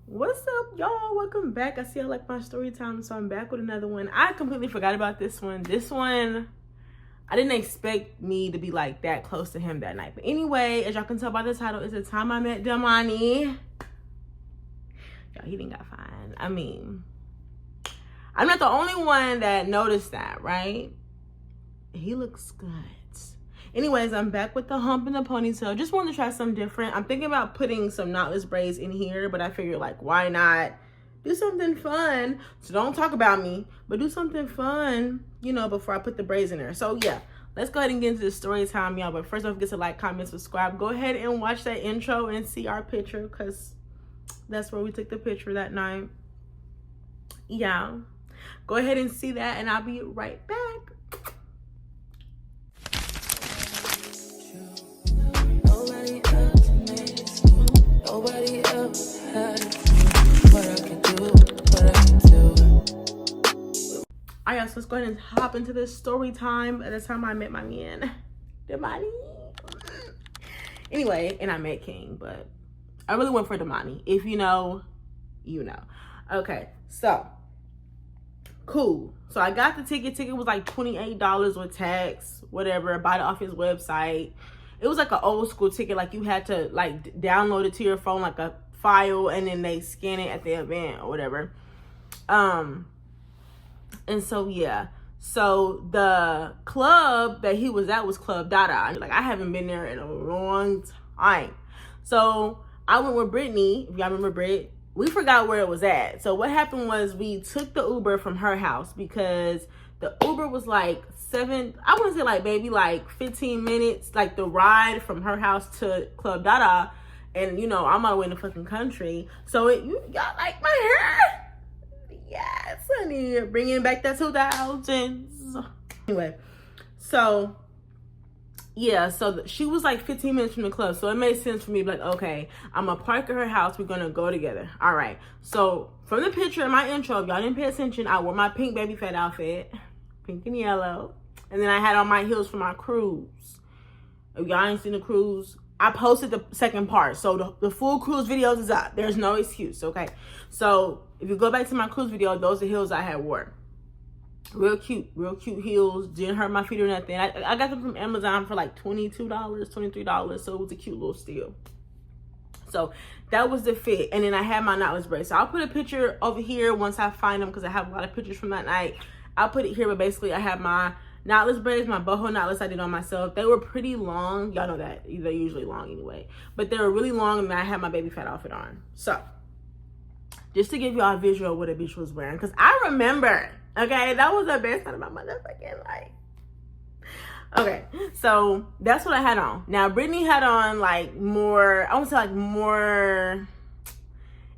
What's up, y'all? Welcome back. I see I like my story time, so I'm back with another one. I completely forgot about this one. This one, I didn't expect me to be like that close to him that night. But anyway, as y'all can tell by the title, it's the time I met Domani. Y'all, he didn't got fine. I mean, I'm not the only one that noticed that, right? He looks good. Anyways, I'm back with the hump and the ponytail. Just wanted to try something different. I'm thinking about putting some knotless braids in here, but I figured, like, why not do something fun? So don't talk about me, but do something fun, you know, before I put the braids in there. So yeah, let's go ahead and get into the story time, y'all. But first, don't forget to like, comment, subscribe. Go ahead and watch that intro and see our picture, because that's where we took the picture that night. Yeah, go ahead and see that, and I'll be right back. Nobody else has what I can do, what I can do. Alright, so let's go ahead and hop into this story time. At the time I met my man, Domani. Anyway, and I met King, but I really went for Domani. If you know, you know. Okay, so cool. So I got the ticket. Ticket was like $28 with tax, whatever. Bought it off his website. It was like an old school ticket, like you had to like download it to your phone like a file, and then they scan it at the event or whatever. And so yeah, so the club that he was at was Club Dada. Like, I haven't been there in a long time. So I went with Brittany. If y'all remember Britt, we forgot where it was at. So what happened was we took the Uber from her house, because the Uber was like I want to say like maybe like 15 minutes, like the ride from her house to Club Dada. And you know, I'm all the way in the fucking country. So you got like my hair. Yes, honey. Bringing back that 2000s. Anyway, so yeah, so she was like 15 minutes from the club. So it made sense for me to be like, okay, I'm going to park at her house. We're going to go together. All right. So from the picture in my intro, if y'all didn't pay attention, I wore my pink baby fat outfit. Pink and yellow. And then I had on my heels for my cruise. If y'all ain't seen the cruise, I posted the second part. So the full cruise videos is up. There's no excuse, okay? So if you go back to my cruise video, those are the heels I had wore. Real cute heels. Didn't hurt my feet or nothing. I got them from Amazon for like $22, $23. So it was a cute little steal. So that was the fit. And then I had my knotless braids. So I'll put a picture over here once I find them, because I have a lot of pictures from that night. I'll put it here, but basically I have my knotless braids, my boho knotless I did on myself. They were pretty long. Y'all know that. They're usually long anyway. But they were really long, and then I had my baby fat outfit on. So just to give y'all a visual of what a bitch was wearing, because I remember, okay, that was the best time of my motherfucking life. Okay, so that's what I had on. Now, Brittany had on like more, I want to say like more,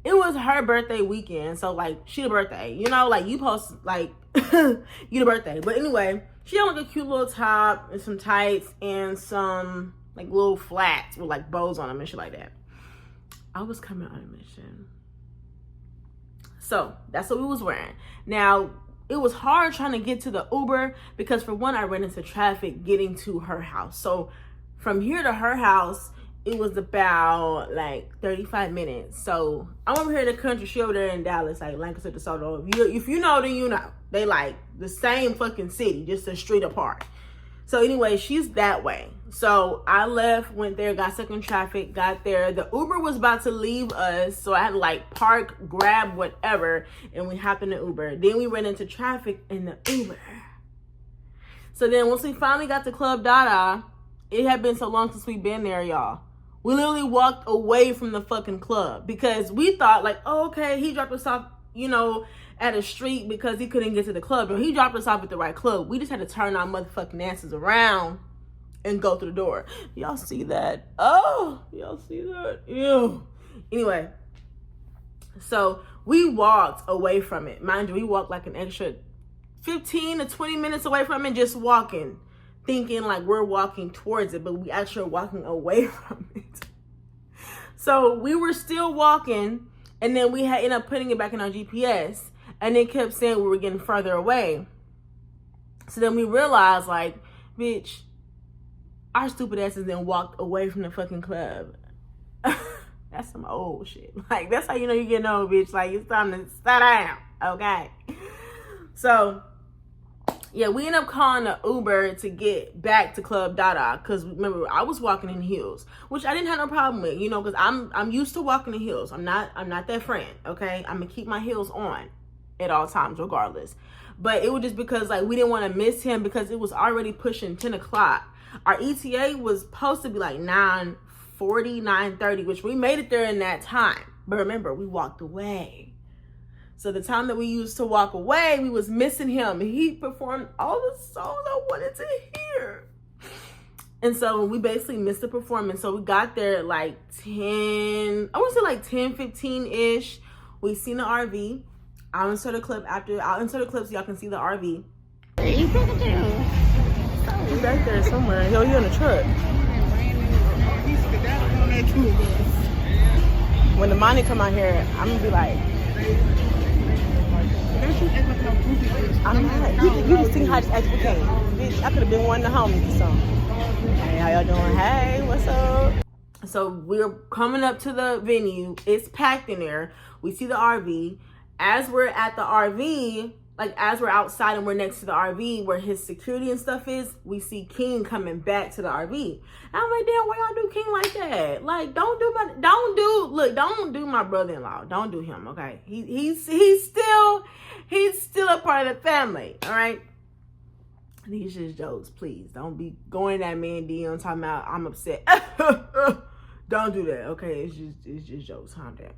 it was her birthday weekend. So like, she the birthday, you know, like you post like, you the birthday. But anyway, she had like a cute little top and some tights and some like little flats with like bows on them and shit like that. I was coming on a mission. So that's what we was wearing. Now, it was hard trying to get to the Uber, because for one, I ran into traffic getting to her house. So from here to her house, it was about like 35 minutes. So I'm over here in the country. She over there in Dallas, like Lancaster, DeSoto. If you know, then you know. They like the same fucking city, just a street apart. So anyway, she's that way. So I left, went there, got stuck in traffic, got there. The Uber was about to leave us, so I had to like park, grab whatever, and we hopped in the Uber. Then we ran into traffic in the Uber. So then once we finally got to Club Dada, it had been so long since we've been there, y'all. We literally walked away from the fucking club, because we thought like, oh, okay, he dropped us off, you know, at a street because he couldn't get to the club. But he dropped us off at the right club. We just had to turn our motherfucking asses around and go through the door. Y'all see that? Oh, y'all see that? Ew. Anyway, so we walked away from it. Mind you, we walked like an extra 15 to 20 minutes away from it, just walking, thinking like we're walking towards it, but we actually are walking away from it. So we were still walking, and then we had ended up putting it back in our GPS, and it kept saying we were getting further away. So then we realized, like, bitch, our stupid asses then walked away from the fucking club. That's some old shit. Like, that's how you know you're getting old, bitch. Like, it's time to sit down, okay? So, yeah, we ended up calling an Uber to get back to Club Dada, because remember, I was walking in heels, which I didn't have no problem with, you know, because I'm used to walking in heels. I'm not that friend, okay? I'm gonna keep my heels on at all times, regardless. But it was just because, like, we didn't want to miss him because it was already pushing 10 o'clock. Our ETA was supposed to be like 9:40, 9:30, which we made it there in that time. But remember, we walked away. So the time that we used to walk away, we was missing him. He performed all the songs I wanted to hear. And so we basically missed the performance. So we got there at like 10, I want to say like 10:15-ish. We seen the RV. I'll insert a clip so y'all can see the RV. Where are you talking to? He's back there somewhere. Yo, you in the truck. When the money come out here, I'm gonna be like, I'm not. You just think how this actually became. Bitch, I could have been one of the homies or something. Hey, how y'all doing? Hey, what's up? So we're coming up to the venue. It's packed in there. We see the RV. As we're at the RV, like as we're outside and we're next to the RV where his security and stuff is, we see King coming back to the RV. And I'm like, damn, why y'all do King like that? Like, don't do my brother-in-law. Don't do him, okay? He's still a part of the family, all right? These just jokes, please. Don't be going at me and DM talking about I'm upset. Don't do that, okay? It's just jokes. Calm down.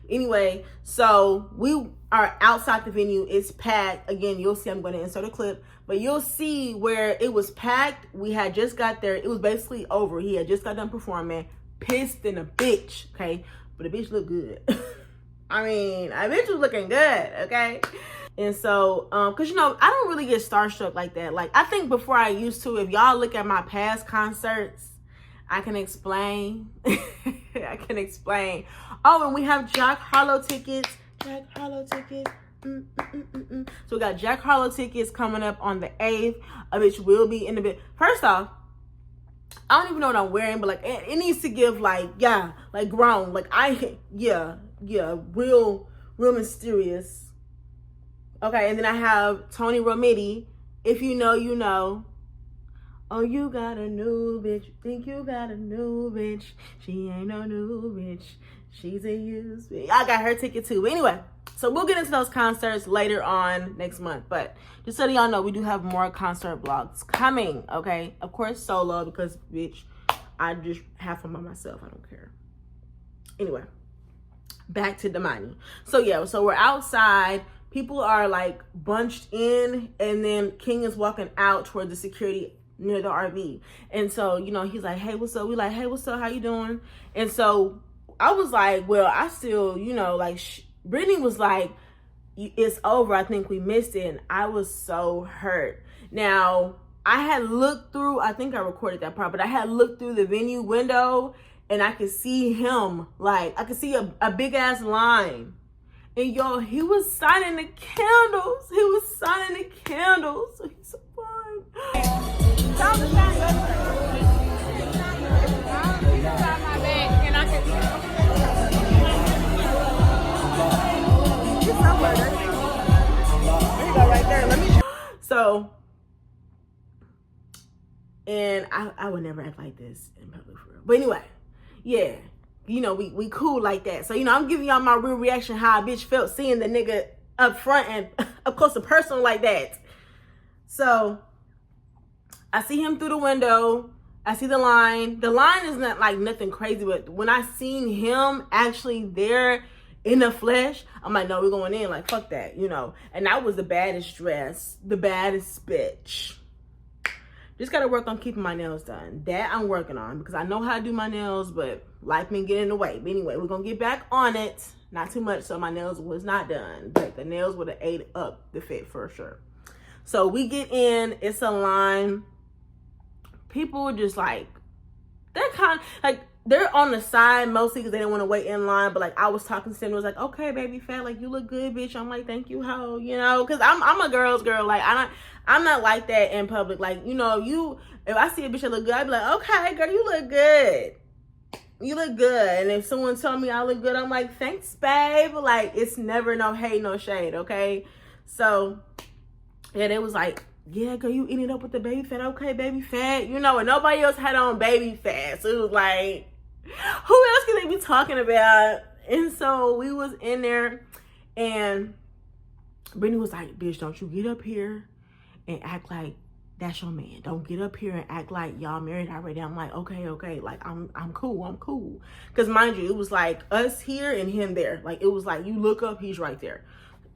Anyway, so we are outside the venue. It's packed. Again, you'll see, I'm going to insert a clip, but you'll see where it was packed. We had just got there. It was basically over. He had just got done performing. Pissed in a bitch, okay? But the bitch looked good. I mean, a bitch was looking good, okay? And so, because, you know, I don't really get starstruck like that. Like, I think before I used to, if y'all look at my past concerts, I can explain. I can explain. Oh, and we have Jack Harlow tickets. Jack Harlow tickets. So we got Jack Harlow tickets coming up on the 8th, which will be in the bit. First off, I don't even know what I'm wearing, but like it needs to give like, yeah, like grown. Like real mysterious. Okay, and then I have Tony Romiti. If you know, you know. Oh, you got a new bitch. Think you got a new bitch. She ain't no new bitch. She's a used bitch. I got her ticket too. But anyway, so we'll get into those concerts later on next month. But just so y'all know, we do have more concert vlogs coming, okay? Of course, solo, because, bitch, I just have them by myself. I don't care. Anyway, back to Domani. So, yeah, so we're outside. People are, like, bunched in. And then King is walking out toward the security near the RV. And so, you know, he's like, hey, what's up? We like, hey, what's up? How you doing? And so I was like, well, I still, you know, like, Brittany was like, it's over. I think we missed it. And I was so hurt. Now, I had looked through, I think I recorded that part, but I had looked through the venue window and I could see him, like, I could see a big ass line. And yo, he was signing the candles. He was signing the candles. He's so fun. So, and I would never act like this in public for real. But anyway, yeah, you know, we cool like that. So, you know, I'm giving y'all my real reaction, how a bitch felt seeing the nigga up front and up close and personal like that. So, I see him through the window. I see the line. The line is not like nothing crazy, but when I seen him actually there in the flesh, I'm like, no, we're going in. Like, fuck that, you know. And that was the baddest dress, the baddest bitch. Just got to work on keeping my nails done. That I'm working on because I know how to do my nails, but life been getting in the way. But anyway, we're going to get back on it. Not too much, so my nails was not done. But the nails would have ate up the fit for sure. So we get in. It's a line. People just like, they're kind of like, they're on the side mostly because they didn't want to wait in line. But like, I was talking to them, it was like, okay, baby fat, like, you look good, bitch. I'm like, thank you, ho, you know, because I'm a girl's girl. Like, I'm not like that in public. Like, you know, if I see a bitch that look good, I'd be like, okay, girl, you look good. you look good. And if someone tell me I look good, I'm like, thanks, babe. Like, it's never no hate, no shade, okay? So, yeah, they was like, yeah, girl, you eating up with the baby fat. Okay, baby fat. You know, and nobody else had on baby fat. So it was like, who else can they be talking about? And so we was in there, and Brittany was like, bitch, don't you get up here and act like that's your man. Don't get up here and act like y'all married already. I'm like, okay. Like, I'm cool. Because mind you, it was like us here and him there. Like, it was like, you look up, he's right there.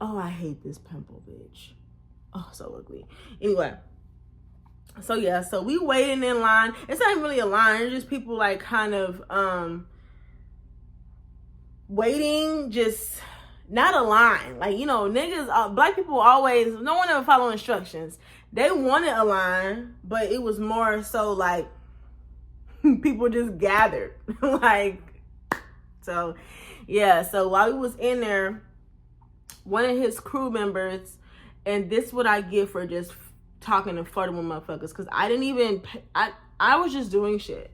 Oh, I hate this pimple, bitch. Oh, so ugly. Anyway, so yeah, so we waiting in line. It's not even really a line. It's just people like kind of waiting, just not a line. Like, you know, niggas, black people always, no one ever follow instructions. They wanted a line, but it was more so like people just gathered. Like, so yeah, so while we was in there, one of his crew members, and this what I get for just talking and flirting with motherfuckers, because I didn't even, I was just doing shit.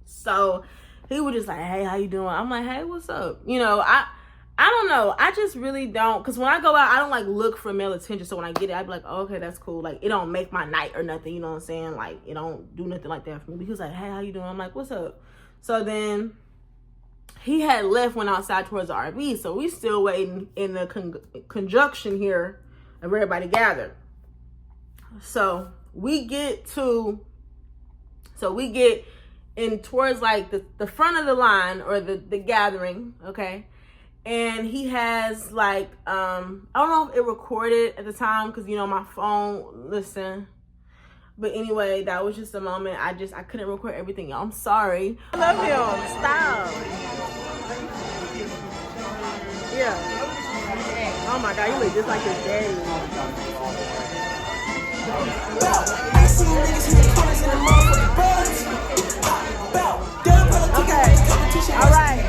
So he was just like, hey, how you doing? I'm like, hey, what's up? You know, I don't know. I just really don't, because when I go out, I don't like look for male attention. So when I get it, I be like, oh, okay, that's cool. Like, it don't make my night or nothing. You know what I'm saying? Like, it don't do nothing like that for me. He was like, hey, how you doing? I'm like, what's up? So then he had left, went outside towards the RV. So we still waiting in the conjunction here of everybody gathered. So we get in towards like the front of the line, or the gathering, okay? And he has like, I don't know if it recorded at the time, because, you know, my phone, listen. But anyway, that was just a moment. I couldn't record everything, y'all. I'm sorry. I love him. Stop. Yeah. Oh my God, you look just like his daddy. Okay. All right.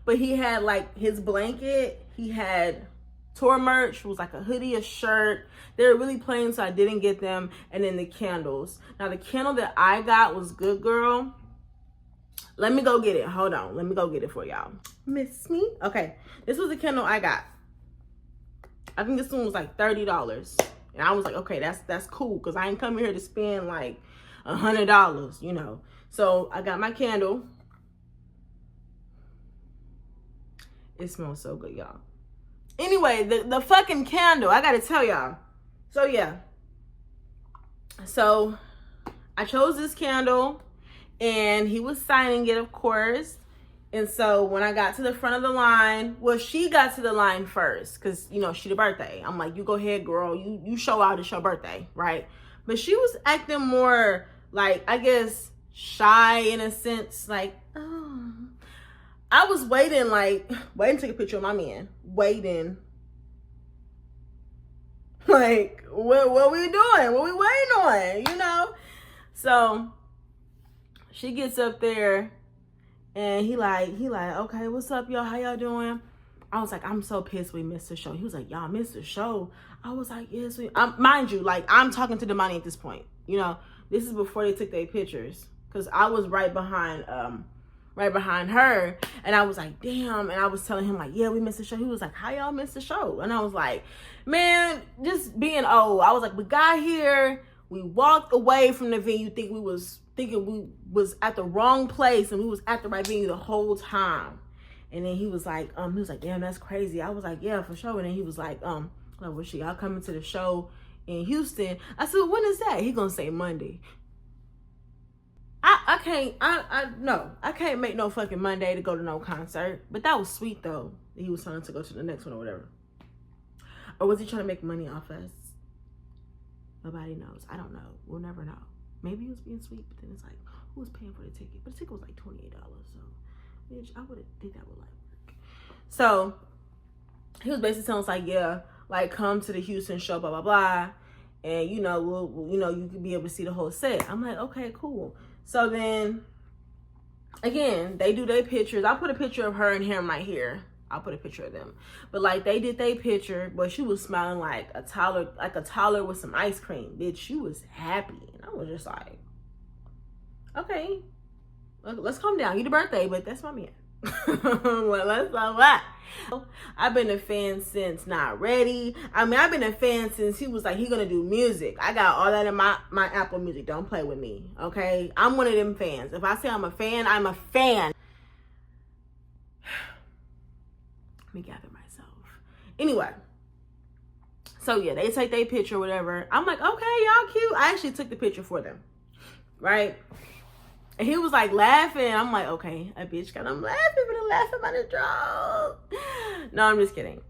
But he had like his blanket, he had tour merch, it was like a hoodie, a shirt. They were really plain, so I didn't get them. And then the candles. Now the candle that I got was good, girl. Let me go get it. Hold on. Let me go get it for y'all. Miss me? Okay. This was the candle I got. I think this one was like $30. And I was like, okay, that's cool, because I ain't coming here to spend like $100, you know. So I got my candle. It smells so good, y'all. Anyway, the fucking candle, I gotta tell y'all. So yeah. So I chose this candle, and he was signing it, of course. And so when I got to the front of the line, well, she got to the line first, because, you know, she the birthday. I'm like, you go ahead, girl. You show out, it's your birthday, right? But she was acting more like, I guess, shy in a sense. Like, oh. I was waiting to take a picture of my man. Waiting. Like, what we doing? What we waiting on, you know? So she gets up there, and he like, okay, what's up, y'all? How y'all doing? I was like, I'm so pissed we missed the show. He was like, y'all missed the show. I was like, yes, mind you, like, I'm talking to Domani at this point. You know, this is before they took their pictures, because I was right behind her, and I was like, damn. And I was telling him like, yeah, we missed the show. He was like, how y'all missed the show? And I was like, man, just being old. I was like, we got here, we walked away from the venue thinking we was at the wrong place, and we was at the right venue the whole time. And then he was like, damn, that's crazy. I was like, yeah, for sure. And then he was like, well, y'all coming to the show in Houston? I said, when is that? He gonna say Monday. I can't make no fucking Monday to go to no concert. But that was sweet though. He was trying to go to the next one or whatever. Or was he trying to make money off us? Nobody knows. I don't know. We'll never know. Maybe he was being sweet, but then it's like, who was paying for the ticket? But the ticket was like $28. So, bitch, I would have did that with like work. So he was basically telling us like, yeah, like come to the Houston show, blah blah blah, and you know, you could be able to see the whole set. I'm like, okay, cool. So then, again, they do their pictures. I put a picture of her and him right here. I'll put a picture of them. But like they did their picture, but she was smiling like a toddler with some ice cream. Bitch, she was happy. And I was just like, okay, let's calm down. You the birthday, but that's my man. Well, let's not lie. I've been a fan since Not Ready. I mean, I've been a fan since he was like, he gonna do music. I got all that in my Apple Music. Don't play with me, okay? I'm one of them fans. If I say I'm a fan, I'm a fan. Let me gather myself. Anyway, so yeah, they take their picture or whatever. I'm like, okay, y'all cute. I actually took the picture for them, right? And he was like laughing. I'm like, okay, a bitch got him laughing, but I'm laughing by the joke. No, I'm just kidding.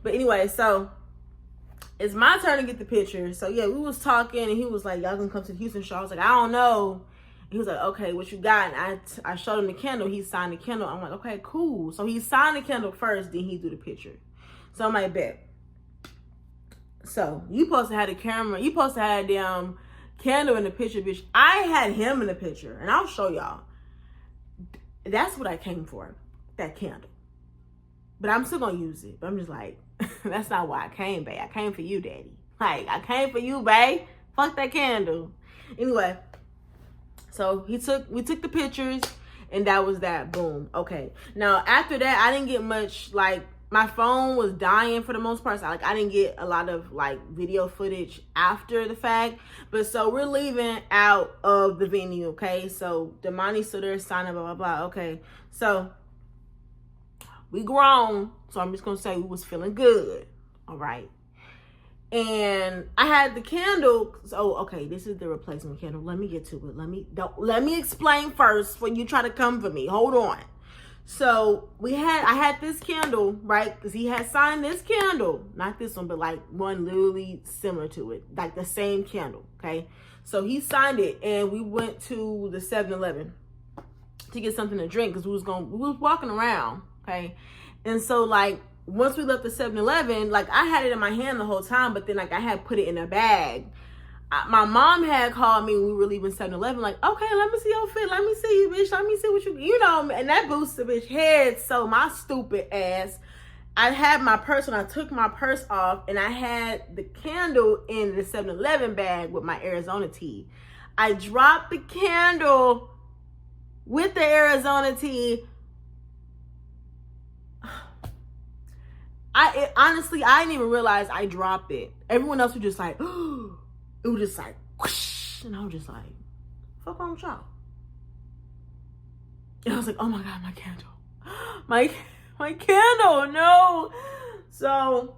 But anyway, so it's my turn to get the picture. So yeah, we was talking and he was like, y'all gonna come to the Houston show? I was like, I don't know. He was like, okay, what you got? And I showed him the candle. He signed the candle. I'm like, okay, cool. So he signed the candle first, then he do the picture. So I'm like, bet. So you supposed to have the camera. You supposed to have a damn candle in the picture, bitch. I had him in the picture, and I'll show y'all. That's what I came for, that candle. But I'm still gonna use it. But I'm just like, that's not why I came, babe. I came for you, daddy. Like, I came for you, babe. Fuck that candle. Anyway, so we took the pictures, and that was that. Boom. Okay. Now after that, I didn't get much. Like, my phone was dying for the most part. So I didn't get a lot of like video footage after the fact. But so we're leaving out of the venue. Okay. So Domani stood there signing, blah, blah, blah. Okay. So we grown. So I'm just going to say we was feeling good. All right. And I had the candle. So, okay, this is the replacement candle. Let me get to it. Let me explain first when you try to come for me. Hold on. So I had this candle, right? Because he had signed this candle, not this one, but like one literally similar to it, like the same candle. Okay. So he signed it and we went to the 7-Eleven to get something to drink because we was walking around. Okay. And so like, once we left the 7-Eleven, like I had it in my hand the whole time, but then like I had put it in a bag. My mom had called me when we were leaving 7-Eleven, like, okay, let me see your fit. Let me see you, bitch. Let me see what you know, and that boosts the bitch head. So my stupid ass, I had my purse and I took my purse off and I had the candle in the 7-Eleven bag with my Arizona tea. I dropped the candle with the Arizona tea. Honestly, I didn't even realize I dropped it. Everyone else was just like, it was just like, whoosh, and I was just like, fuck on y'all. And I was like, oh my God, my candle. My candle, no. So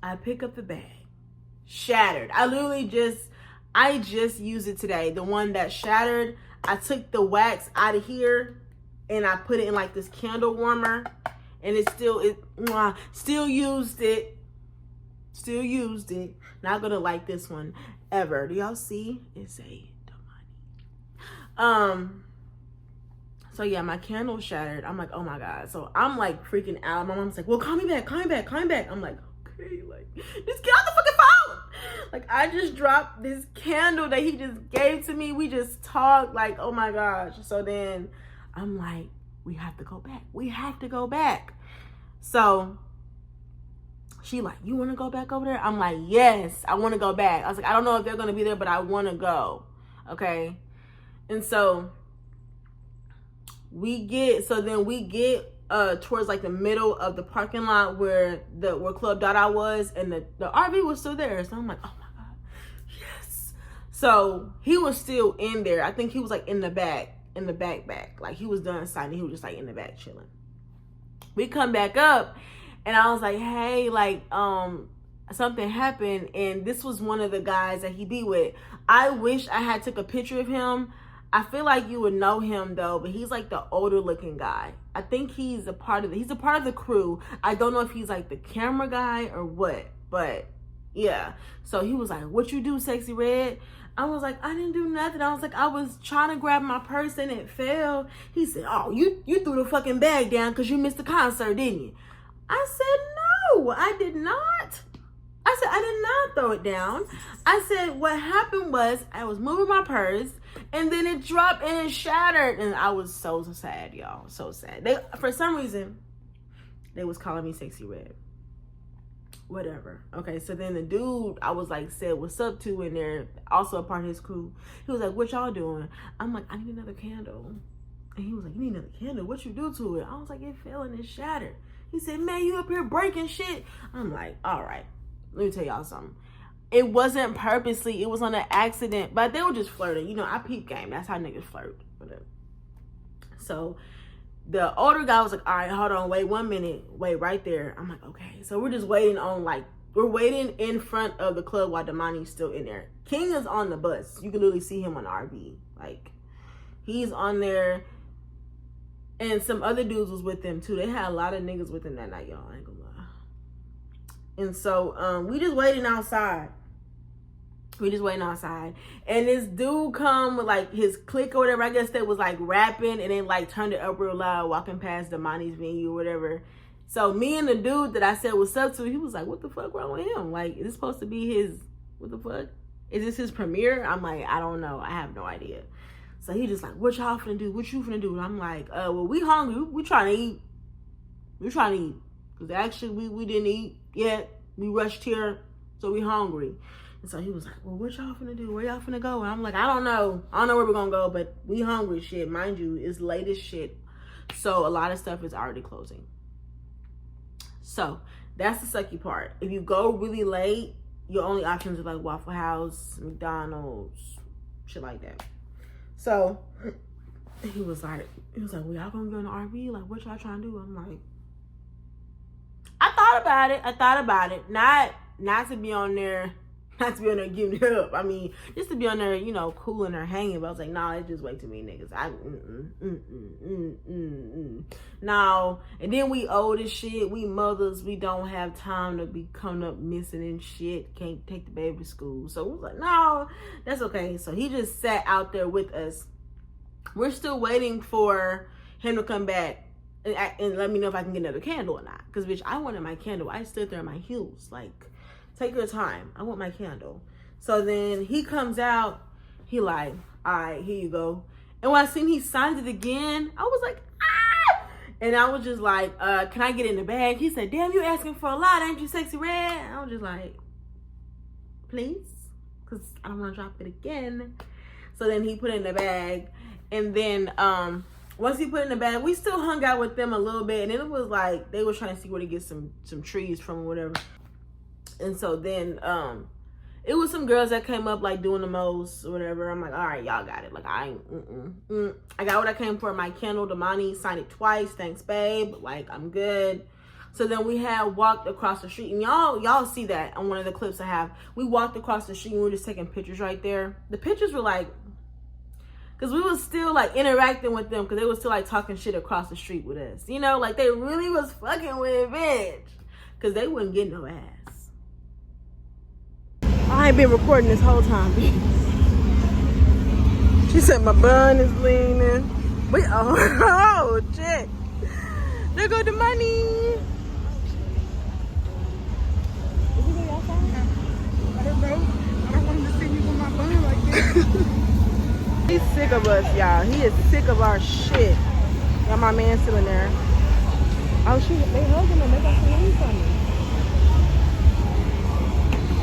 I pick up the bag, shattered. I just used it today. The one that shattered, I took the wax out of here and I put it in like this candle warmer. And still used it. Still used it. Not gonna like this one ever. Do y'all see? It's a Domani. So yeah, my candle shattered. I'm like, oh my God. So I'm like freaking out. My mom's like, well, call me back. I'm like, okay, like, just get off the fucking phone. Like, I just dropped this candle that he just gave to me. We just talked, like, oh my gosh. So then I'm like, we have to go back. So she like, you want to go back over there? I'm like, yes, I want to go back. I was like, I don't know if they're going to be there, but I want to go. Okay. And so we get towards like the middle of the parking lot where Club Dada was, and the RV was still there. So I'm like, oh my God, yes. So he was still in there. I think he was like in the back. Like he was done signing, he was just like in the back chilling. We come back up and I was like, hey, like something happened, and this was one of the guys that he be with. I wish I had took a picture of him. I feel like you would know him though, but he's like the older looking guy. I think he's a part of the crew. I don't know if he's like the camera guy or what, but yeah. So he was like, what you do, Sexy Red? I was like, I didn't do nothing. I was like, I was trying to grab my purse and it fell. He said, oh, you threw the fucking bag down because you missed the concert, didn't you? I said, no, I did not. I said, I did not throw it down. I said, what happened was I was moving my purse and then it dropped and it shattered. And I was so sad, y'all. So sad. They, for some reason, they was calling me Sexy Red. Whatever. Okay, so then the dude I was like said what's up to in there, also a part of his crew. He was like, what y'all doing? I'm like, I need another candle. And he was like, you need another candle? What you do to it? I was like, it fell and it shattered. He said, man, you up here breaking shit. I'm like, all right, let me tell y'all something. It wasn't purposely, it was on an accident, but they were just flirting. You know, I peep game. That's how niggas flirt. Whatever. So the older guy was like, all right, hold on, wait 1 minute, wait right there. I'm like, okay. So we're just waiting on, like, we're waiting in front of the club while Domani's still in there. King is on the bus. You can literally see him on the RV. Like, he's on there. And some other dudes was with them too. They had a lot of niggas with them that night, y'all. I ain't gonna lie. And so we just waiting outside. We just waiting outside. And this dude come with like his clique or whatever. I guess they was like rapping and then like turned it up real loud, walking past Domani's venue or whatever. So me and the dude that I said what's up to, he was like, what the fuck wrong with him? Like, is this supposed to be his, what the fuck? Is this his premiere? I'm like, I don't know. I have no idea. So he just like, what y'all finna do? What you finna do? And I'm like, well, we hungry. We trying to eat. We trying to eat. Because actually, we didn't eat yet. We rushed here, so we hungry. And so he was like, well, what y'all finna do? Where y'all finna go? And I'm like, I don't know. I don't know where we're gonna go, but we hungry shit. Mind you, it's late as shit. So a lot of stuff is already closing. So that's the sucky part. If you go really late, your only options are like Waffle House, McDonald's, shit like that. So he was like, well, y'all gonna go in the RV? Like, what y'all trying to do? I'm like, I thought about it. Not to be on there, giving it up. I mean, just to be on there, you know, cooling or hanging. But I was like, nah, it's just way too many niggas. No. And then we old as shit. We mothers. We don't have time to be coming up missing and shit. Can't take the baby to school. So we was like, no, that's okay. So he just sat out there with us. We're still waiting for him to come back and let me know if I can get another candle or not. Because, bitch, I wanted my candle. I stood there in my heels. Like, take your time. I want my candle. So then he comes out. He like, all right, here you go. And when I seen he signed it again, I was like, ah! And I was just like, can I get in the bag? He said, damn, you asking for a lot, ain't you, Sexy Red? And I was just like, please? Because I don't want to drop it again. So then he put it in the bag. And then once he put it in the bag, we still hung out with them a little bit. And then it was like, they were trying to see where to get some trees from or whatever. And so then it was some girls that came up like doing the most or whatever. I'm like, all right, y'all got it. Like, I ain't, I got what I came for. My candle, Domani signed it twice. Thanks, babe. Like, I'm good. So then we had walked across the street. And y'all see that on one of the clips I have. We walked across the street and we were just taking pictures right there. The pictures were like, because we was still like interacting with them because they was still like talking shit across the street with us. You know, like they really was fucking with bitch. Because they wouldn't get no ass. I ain't been recording this whole time. She said my bun is leaning. Oh shit. There go the money. Is he going outside? I don't know. I don't want him to see me with my bun like this. He's sick of us, y'all. He is sick of our shit. Got my man still in there. Oh shit, they hugging him. They got some leaves on me.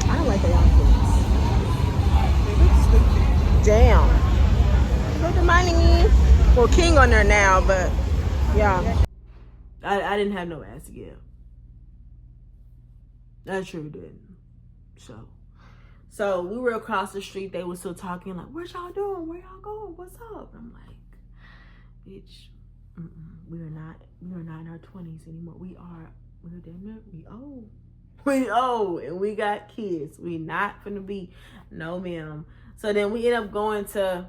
I don't like the outfits. Damn. Look at money. Well, King on there now, but yeah. I didn't have no ass to give. I truly didn't. So we were across the street. They were still talking like, what y'all doing? Where y'all going? What's up? I'm like, bitch, we're not in our 20s anymore. We're damn near, we old, and we got kids. We not finna be, no ma'am. So then we end up going to,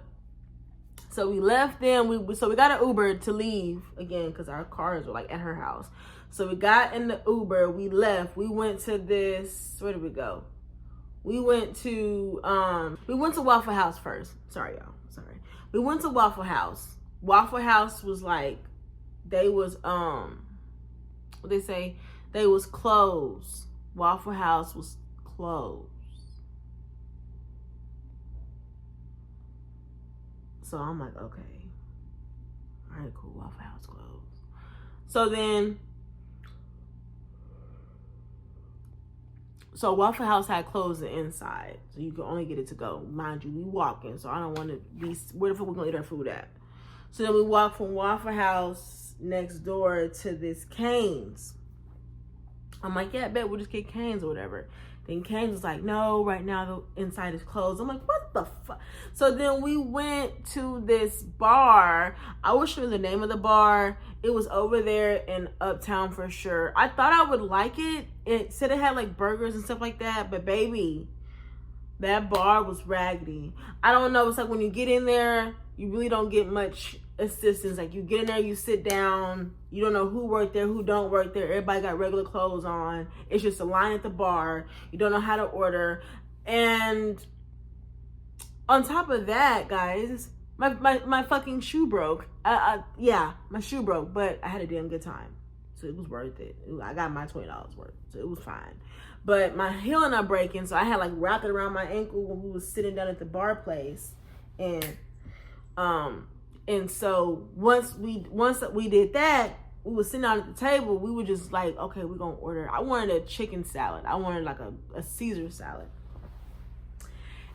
so we left them. So we got an Uber to leave again because our cars were like at her house. So we got in the Uber. We left. We went to this. Where did we go? We went to Waffle House first. Sorry, y'all. Sorry. We went to Waffle House. Waffle House was like, they was what they say? They was closed. Waffle House was closed. So I'm like, okay. All right, cool. Waffle House closed. So then, Waffle House had closed the inside. So you could only get it to go. Mind you, we walking. So I don't want to be, where the fuck we going to eat our food at? So then we walk from Waffle House next door to this Cane's. I'm like, yeah, I bet we'll just get Cane's or whatever. Then Cane's was like, no, right now the inside is closed. I'm like, what the fuck? So then we went to this bar. I wish I knew the name of the bar. It was over there in Uptown for sure. I thought I would like it. It said it had like burgers and stuff like that. But baby, that bar was raggedy. I don't know. It's like when you get in there, you really don't get much assistance. Like you get in there, you sit down, you don't know who worked there, who don't work there. Everybody got regular clothes on. It's just a line at the bar. You don't know how to order. And on top of that, guys, my fucking shoe broke. Yeah, my shoe broke, but I had a damn good time. So it was worth it. I got my $20 worth, so it was fine. But my heel ended up breaking, so I had like wrapped it around my ankle when we was sitting down at the bar place. And so once we did that, we was sitting down at the table. We were just like, okay, we're gonna order. I wanted a chicken salad. I wanted like a Caesar salad.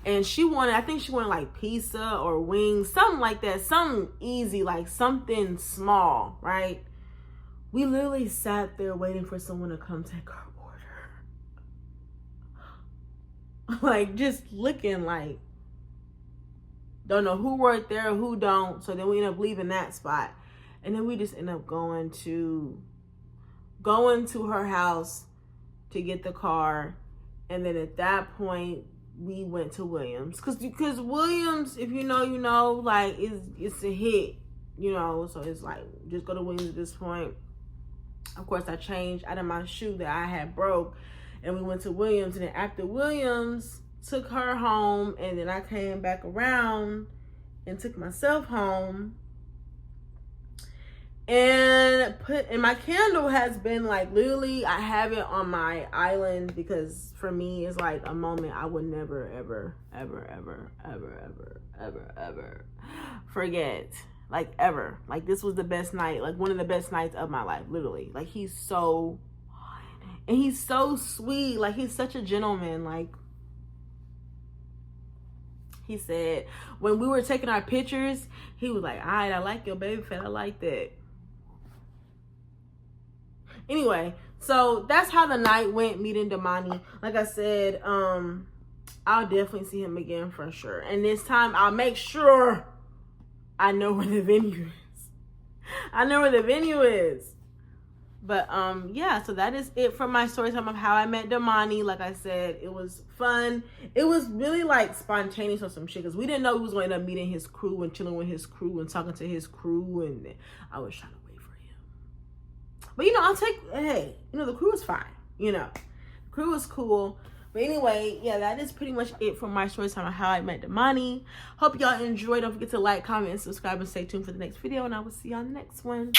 And I think she wanted like pizza or wings, something like that, something easy, like something small, right? We literally sat there waiting for someone to come take our order. Like just looking like, don't know who worked there or who don't. So then we end up leaving that spot. And then we just end up going to her house to get the car. And then at that point, we went to Williams. Because Williams, if you know, you know, like it's a hit, you know. So it's like, just go to Williams at this point. Of course, I changed out of my shoe that I had broke. And we went to Williams. And then after Williams, took her home, and then I came back around and took myself home. And my candle has been like, literally, I have it on my island because for me it's like a moment I would never ever forget. Like ever. Like this was the best night, like one of the best nights of my life, literally. Like he's so sweet. Like he's such a gentleman. Like he said when we were taking our pictures, he was like, all right, I like your baby fat. I like that. Anyway, so that's how the night went meeting Domani. Like I said, I'll definitely see him again for sure. And this time I'll make sure I know where the venue is. I know where the venue is. But yeah, so that is it for my story time of how I met Domani. Like I said, it was fun. It was really like spontaneous on some shit because we didn't know we was going to end up meeting his crew and chilling with his crew and talking to his crew, and I was trying to wait for him. But you know, hey, you know, the crew was fine. You know, the crew was cool. But anyway, yeah, that is pretty much it for my story time of how I met Domani. Hope y'all enjoyed. Don't forget to like, comment, and subscribe, and stay tuned for the next video, and I will see y'all in the next one.